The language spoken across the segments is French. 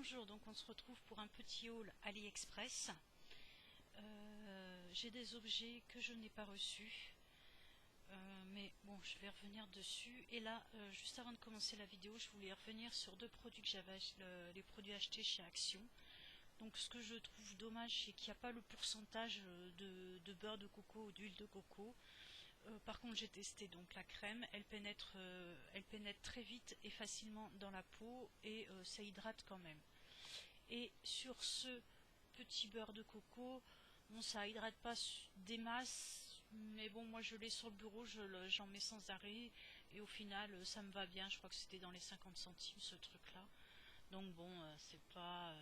Bonjour, donc on se retrouve pour un petit haul AliExpress. J'ai des objets que je n'ai pas reçus, mais bon, je vais revenir dessus. Et là, juste avant de commencer la vidéo, je voulais revenir sur deux produits que j'avais, les produits achetés chez Action. Donc ce que je trouve dommage, c'est qu'il n'y a pas le pourcentage de beurre de coco ou d'huile de coco. Par contre, j'ai testé donc la crème, elle pénètre très vite et facilement dans la peau et ça hydrate quand même. Et sur ce petit beurre de coco, bon, ça hydrate pas des masses, mais bon, moi je l'ai sur le bureau, j'en mets sans arrêt et au final ça me va bien. Je crois que c'était dans les 50 centimes ce truc là. Donc bon, c'est pas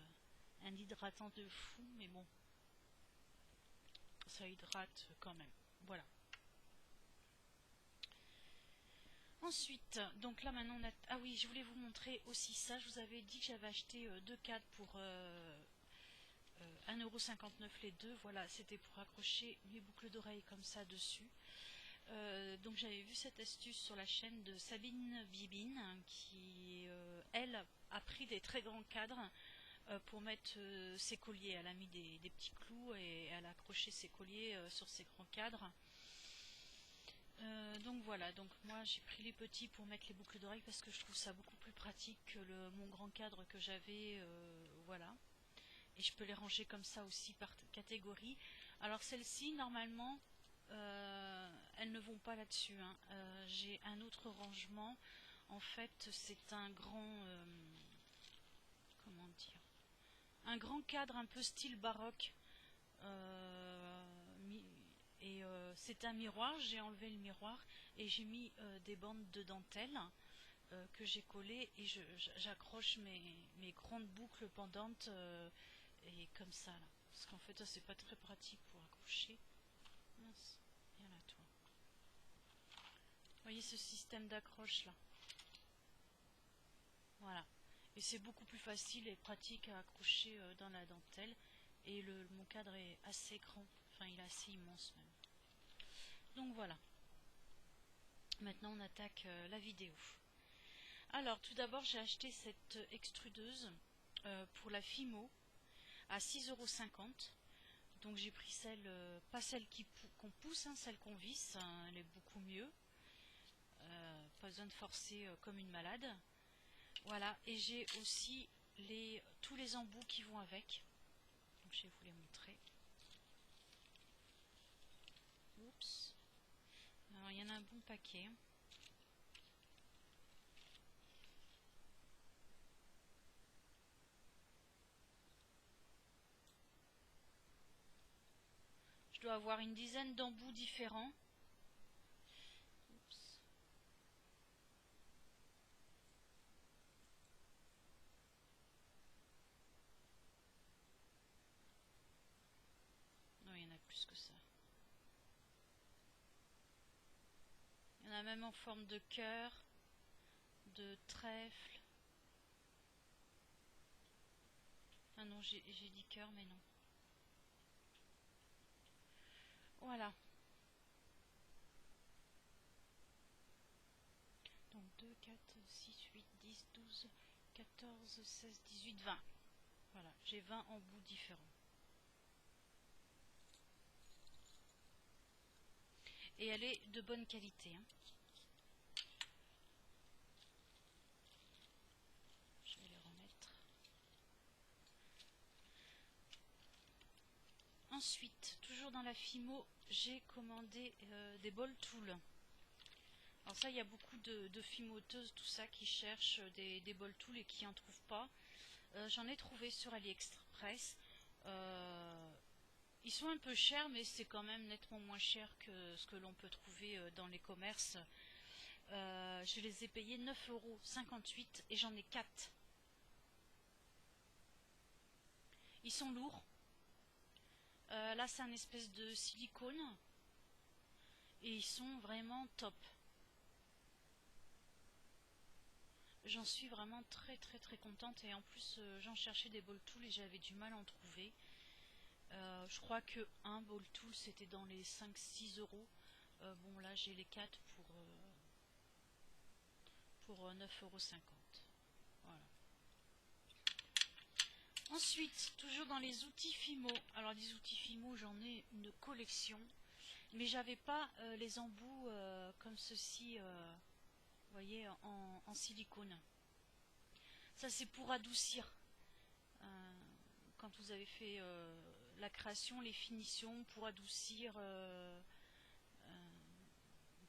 un hydratant de fou, mais bon, ça hydrate quand même. Voilà. Ensuite, donc là maintenant on a... Ah oui, je voulais vous montrer aussi ça. Je vous avais dit que j'avais acheté deux cadres pour 1,59€ les deux. Voilà, c'était pour accrocher mes boucles d'oreilles comme ça dessus. Donc j'avais vu cette astuce sur la chaîne de Sabine Bibine qui, elle, a pris des très grands cadres pour mettre ses colliers. Elle a mis des petits clous et elle a accroché ses colliers sur ces grands cadres. Donc voilà, donc moi j'ai pris les petits pour mettre les boucles d'oreilles parce que je trouve ça beaucoup plus pratique que mon grand cadre que j'avais, voilà. Et je peux les ranger comme ça aussi par catégorie. Alors celles-ci normalement elles ne vont pas là-dessus, hein. J'ai un autre rangement, en fait c'est un grand, comment dire, un grand cadre un peu style baroque. Et c'est un miroir, j'ai enlevé le miroir et j'ai mis des bandes de dentelle que j'ai collées et j'accroche mes grandes boucles pendantes et comme ça là. Parce qu'en fait ça c'est pas très pratique pour accrocher. Mince, viens là toi. Vous voyez ce système d'accroche là. Voilà. Et c'est beaucoup plus facile et pratique à accrocher dans la dentelle. Et mon cadre est assez grand, enfin il est assez immense même. Donc voilà. Maintenant on attaque la vidéo. Alors tout d'abord j'ai acheté cette extrudeuse pour la Fimo à 6,50 €. Donc j'ai pris celle, pas celle qu'on pousse, hein, celle qu'on visse, hein, elle est beaucoup mieux. Pas besoin de forcer comme une malade. Voilà, et j'ai aussi tous les embouts qui vont avec. Donc je vais vous les montrer. Oups. Alors il y en a un bon paquet. Je dois avoir une dizaine d'embouts différents. Oups. Non, il y en a plus que ça. Il y en a même en forme de cœur, de trèfle. Ah non, j'ai dit cœur, mais non. Voilà. Donc 2, 4, 6, 8, 10, 12, 14, 16, 18, 20. Voilà, j'ai 20 embouts différents. Et elle est de bonne qualité, hein. Je vais les remettre. Ensuite, toujours dans la Fimo, j'ai commandé des ball tools. Alors ça, il y a beaucoup de fimoteuses, tout ça, qui cherchent des ball tools et qui n'en trouvent pas. J'en ai trouvé sur AliExpress. Ils sont un peu chers, mais c'est quand même nettement moins cher que ce que l'on peut trouver dans les commerces. Je les ai payés 9,58 € et j'en ai 4. Ils sont lourds. Là, c'est un espèce de silicone. Et ils sont vraiment top. J'en suis vraiment très très très contente. Et en plus, j'en cherchais des ball tools et j'avais du mal à en trouver. Je crois que un ball tool c'était dans les 5-6 €. Bon, là j'ai les 4 pour 9,50 €. Voilà. Ensuite, toujours dans les outils Fimo. Alors les outils Fimo, j'en ai une collection, mais j'avais pas les embouts comme ceci, vous voyez, en silicone. Ça c'est pour adoucir. Quand vous avez fait la création, les finitions, pour adoucir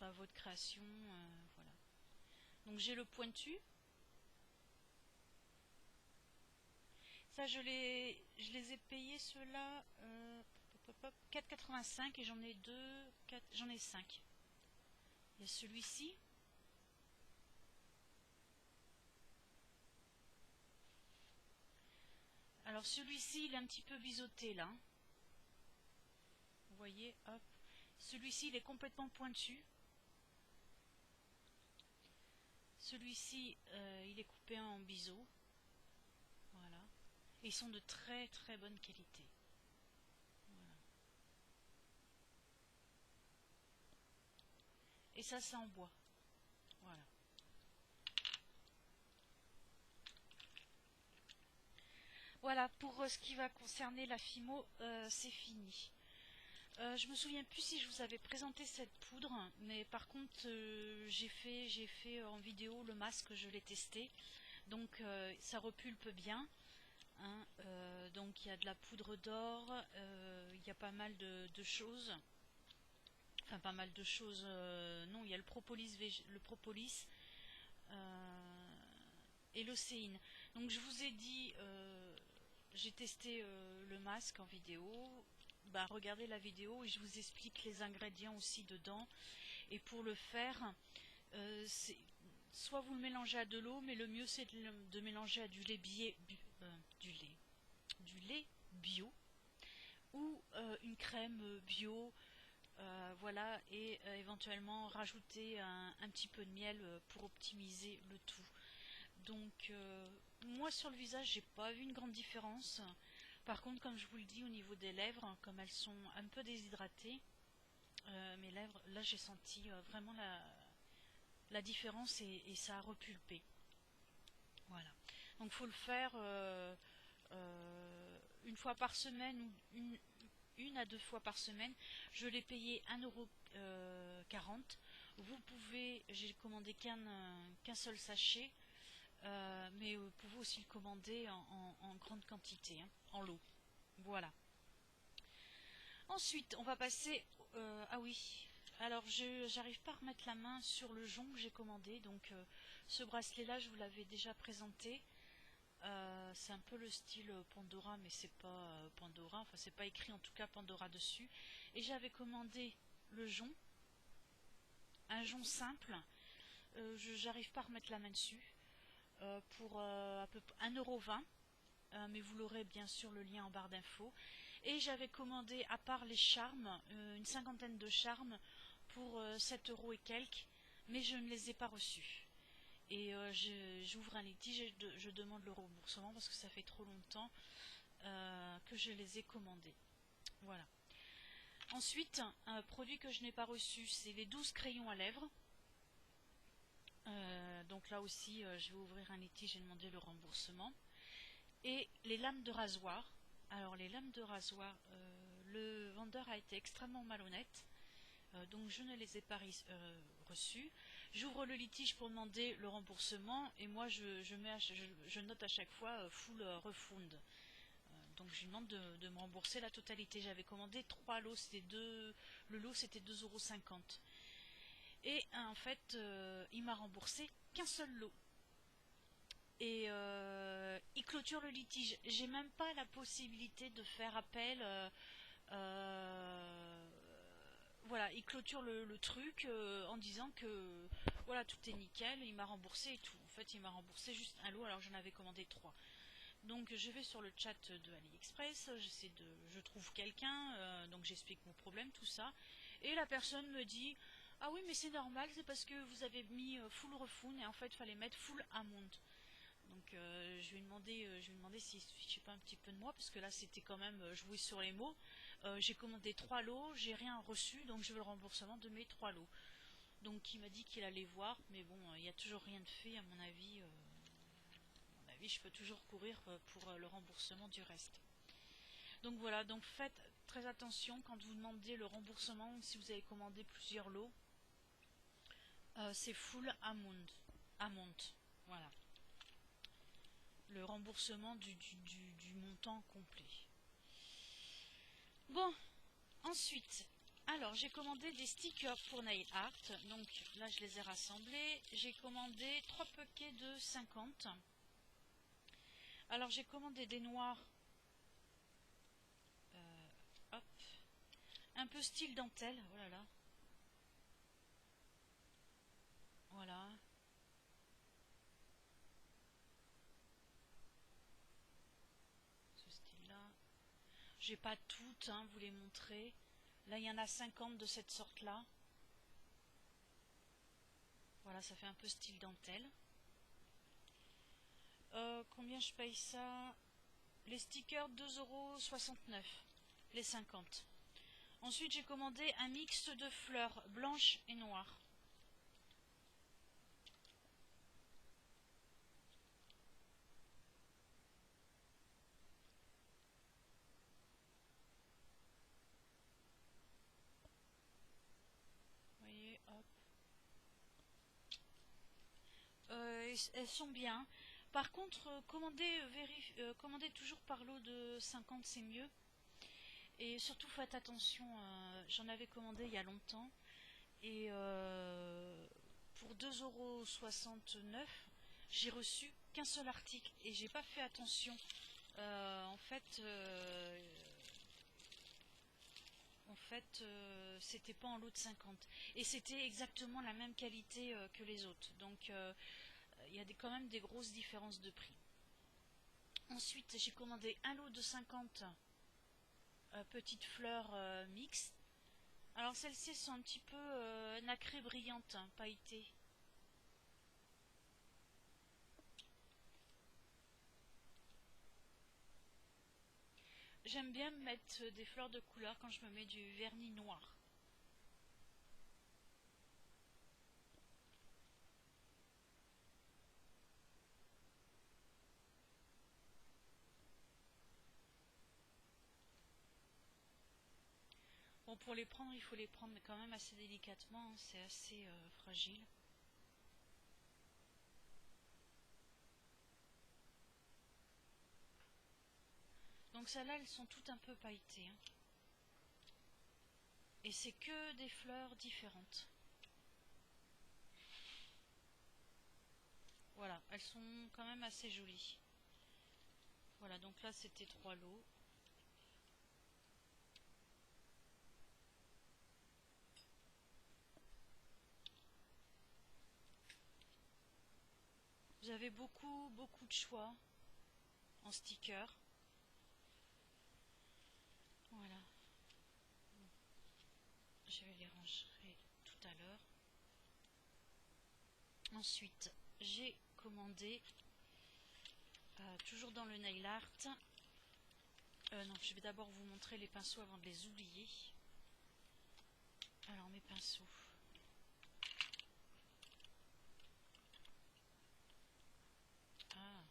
votre création, voilà. Donc j'ai le pointu. Ça je les ai payés ceux-là 4,85 et j'en ai deux, j'en ai 5. Il y a celui-ci. Alors celui-ci il est un petit peu biseauté là. Vous voyez, hop. Celui-ci il est complètement pointu. Celui-ci il est coupé en biseau. Voilà. Et ils sont de très très bonne qualité. Voilà. Et ça c'est en bois. Voilà. Voilà, pour ce qui va concerner la Fimo, c'est fini. Je me souviens plus si je vous avais présenté cette poudre, mais par contre j'ai fait en vidéo le masque, je l'ai testé, donc ça repulpe bien. Hein, donc il y a de la poudre d'or, il y a pas mal de choses. Enfin pas mal de choses, non, il y a le propolis, et l'océine. Donc je vous ai dit, j'ai testé le masque en vidéo. Bah, regardez la vidéo et je vous explique les ingrédients aussi dedans. Et pour le faire, soit vous le mélangez à de l'eau, mais le mieux c'est de mélanger à du lait, du lait bio ou une crème bio. Voilà, et éventuellement rajouter un petit peu de miel pour optimiser le tout. Donc moi sur le visage j'ai pas vu une grande différence. Par contre, comme je vous le dis, au niveau des lèvres, comme elles sont un peu déshydratées, mes lèvres, là j'ai senti vraiment la différence et ça a repulpé. Voilà. Donc il faut le faire une fois par semaine ou une à deux fois par semaine. Je l'ai payé 1,40 €. Vous pouvez, j'ai commandé qu'un seul sachet, mais vous pouvez aussi le commander en grande quantité, hein, en lot. Voilà. Ensuite, on va passer... ah oui, alors j'arrive pas à remettre la main sur le jonc que j'ai commandé. Donc ce bracelet-là, je vous l'avais déjà présenté. C'est un peu le style Pandora, mais c'est pas Pandora. Enfin, c'est pas écrit en tout cas Pandora dessus. Et j'avais commandé le jonc, un jonc simple. J'arrive pas à remettre la main dessus. Pour à peu près 1,20 €. Mais vous l'aurez bien sûr le lien en barre d'infos. Et j'avais commandé à part les charmes, une cinquantaine de charmes pour 7 € et quelques, mais je ne les ai pas reçus. Et j'ouvre un litige et je demande le remboursement parce que ça fait trop longtemps que je les ai commandés. Voilà. Ensuite, un produit que je n'ai pas reçu, c'est les 12 crayons à lèvres. Donc là aussi, je vais ouvrir un litige et demander le remboursement. Et les lames de rasoir. Alors les lames de rasoir, le vendeur a été extrêmement malhonnête, donc je ne les ai pas reçues. J'ouvre le litige pour demander le remboursement et moi je note à chaque fois full refund. Donc je lui demande de me rembourser la totalité. J'avais commandé 3 lots, le lot c'était 2,50 €. Et en fait, il m'a remboursé qu'un seul lot. Et il clôture le litige. J'ai même pas la possibilité de faire appel. Voilà, il clôture le truc en disant que voilà, tout est nickel. Il m'a remboursé et tout. En fait, il m'a remboursé juste un lot alors j'en avais commandé 3. Donc je vais sur le chat de AliExpress, je trouve quelqu'un, donc j'explique mon problème, tout ça. Et la personne me dit: ah oui, mais c'est normal, c'est parce que vous avez mis full refund et en fait il fallait mettre full amount. Donc je lui ai demandé s'il ne se fichait pas un petit peu de moi, parce que là c'était quand même jouer sur les mots. J'ai commandé 3 lots, j'ai rien reçu, donc je veux le remboursement de mes 3 lots. Donc il m'a dit qu'il allait voir, mais bon, il n'y a toujours rien de fait à mon avis. avis, je peux toujours courir pour le remboursement du reste. Donc voilà, donc faites très attention quand vous demandez le remboursement, si vous avez commandé plusieurs lots, c'est full amount, voilà. Le remboursement du montant complet. Bon, ensuite, alors j'ai commandé des stickers pour nail art, donc là je les ai rassemblés. J'ai commandé 3 paquets de 50. Alors j'ai commandé des noirs, hop, un peu style dentelle, oh là là, voilà. Ce style-là. J'ai pas toutes, hein, vous les montrer. Là, il y en a 50 de cette sorte-là. Voilà, ça fait un peu style dentelle. Combien je paye ça? Les stickers, 2,69 €, les 50. Ensuite, j'ai commandé un mix de fleurs blanches et noires. Vous voyez, hop. Elles sont bien. Par contre, commandez toujours par lot de 50, c'est mieux. Et surtout, faites attention, j'en avais commandé il y a longtemps. Et pour 2,69 €, j'ai reçu qu'un seul article. Et j'ai pas fait attention. En fait, c'était pas en lot de 50. Et c'était exactement la même qualité que les autres. Donc, il y a quand même des grosses différences de prix. Ensuite, j'ai commandé un lot de 50 petites fleurs mixtes. Alors celles-ci sont un petit peu nacrées brillantes, hein, pailletées. J'aime bien mettre des fleurs de couleur quand je me mets du vernis noir. Bon, pour les prendre, il faut les prendre quand même assez délicatement, hein, c'est assez fragile. Donc celles-là, elles sont toutes un peu pailletées, hein. Et c'est que des fleurs différentes. Voilà, elles sont quand même assez jolies. Voilà, donc là c'était 3 lots. Vous avez beaucoup de choix en stickers. Voilà. Je vais les ranger tout à l'heure. Ensuite, j'ai commandé, toujours dans le nail art. Non, je vais d'abord vous montrer les pinceaux avant de les oublier. Alors, mes pinceaux. Ah.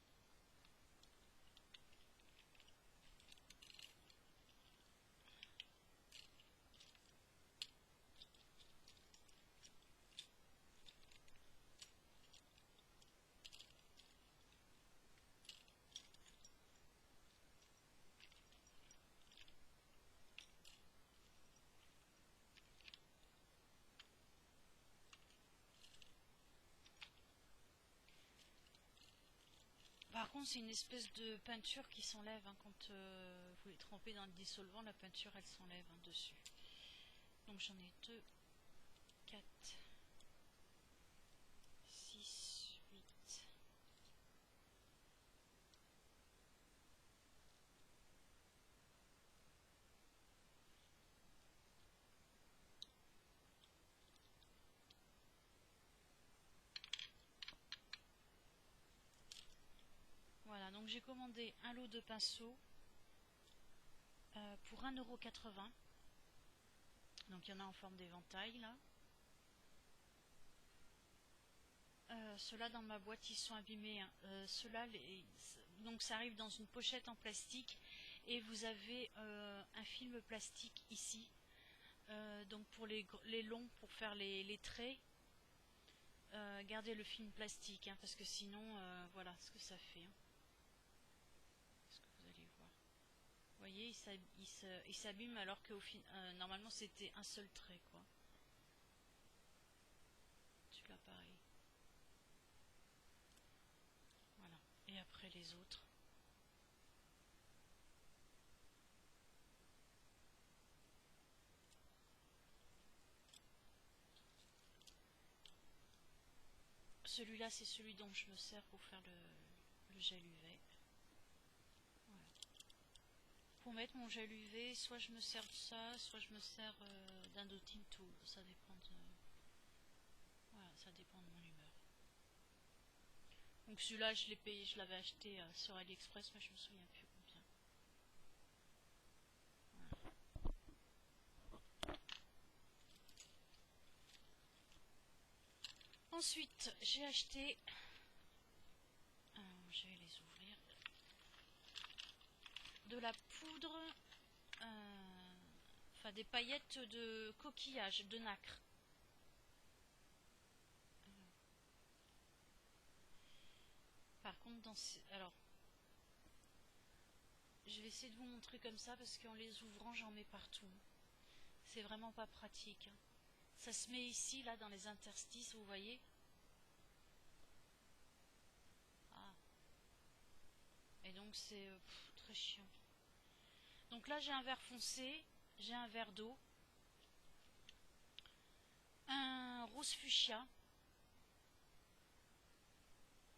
Par contre, c'est une espèce de peinture qui s'enlève, hein, quand vous les trempez dans le dissolvant, la peinture elle s'enlève, hein, dessus. Donc j'en ai 2, 4, 6, 8. Voilà, donc j'ai commandé un lot de pinceaux pour 1,80 €. Donc il y en a en forme d'éventail là. Ceux-là dans ma boîte ils sont abîmés, hein. Ceux-là, donc ça arrive dans une pochette en plastique et vous avez un film plastique ici. Donc pour les longs, pour faire les traits, gardez le film plastique, hein, parce que sinon, voilà ce que ça fait, hein. Ce que vous allez voir. Vous voyez, il s'abîme alors que normalement c'était un seul trait, quoi. Celui-là pareil. Voilà. Et après les autres. Celui-là, c'est celui dont je me sers pour faire le gel UV. Voilà. Pour mettre mon gel UV, soit je me sers de ça, soit je me sers d'un dotting tool. Ça dépend de... Voilà, ça dépend de mon humeur. Donc celui-là, je l'ai payé, je l'avais acheté sur AliExpress, mais je me souviens plus combien. Voilà. Ensuite, j'ai acheté... je vais les ouvrir. De la poudre... Enfin, des paillettes de coquillage, de nacre. Par contre, alors, je vais essayer de vous montrer comme ça parce qu'en les ouvrant, j'en mets partout. C'est vraiment pas pratique, hein. Ça se met ici, là, dans les interstices, vous voyez. Ah. Et donc, c'est très chiant. Donc là, j'ai un verre foncé, j'ai un verre d'eau, un rose fuchsia,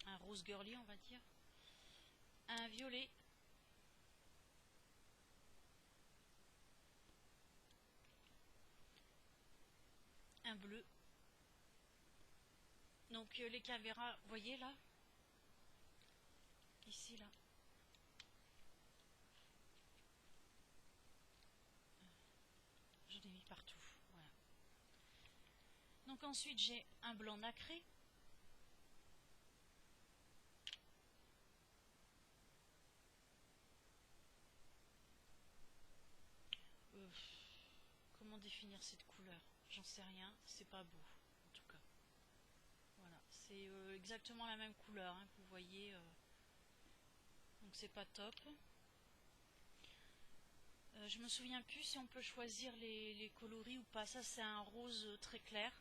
un rose girly, on va dire, un violet, un bleu. Donc les caméras, vous voyez là, ici là, j'en ai mis partout. Voilà. Donc ensuite j'ai un blanc nacré, comment définir cette couleur? J'en sais rien, c'est pas beau en tout cas. Voilà, c'est exactement la même couleur, hein, que vous voyez, donc c'est pas top. Je me souviens plus si on peut choisir les coloris ou pas. Ça, c'est un rose très clair.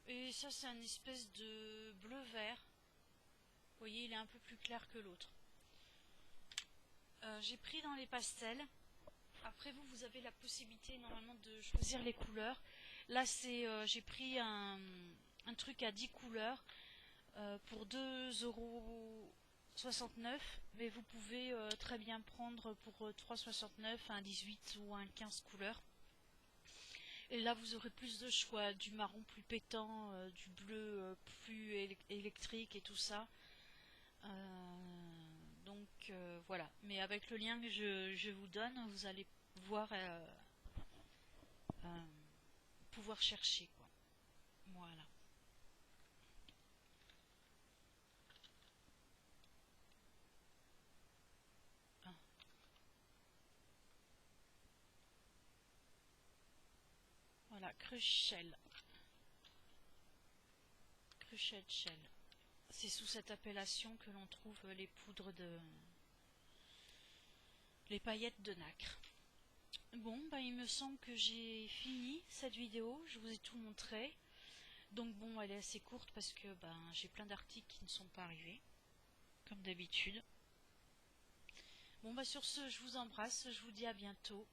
Et ça, c'est un espèce de bleu-vert. Vous voyez, il est un peu plus clair que l'autre. J'ai pris dans les pastels. Après, vous avez la possibilité normalement de choisir les couleurs. Là, j'ai pris un truc à 10 couleurs pour 2,69 €. Mais vous pouvez très bien prendre pour 3,69 € un 18 ou un 15 couleurs. Et là, vous aurez plus de choix, du marron plus pétant, du bleu plus électrique et tout ça. Donc voilà. Mais avec le lien que je vous donne, vous allez pouvoir pouvoir chercher, quoi. Voilà. Ah. Voilà, Crushell. Crushell Shell. C'est sous cette appellation que l'on trouve les poudres les paillettes de nacre. Bon, bah, il me semble que j'ai fini cette vidéo, je vous ai tout montré. Donc bon, elle est assez courte parce que j'ai plein d'articles qui ne sont pas arrivés, comme d'habitude. Bon, bah sur ce, je vous embrasse, je vous dis à bientôt.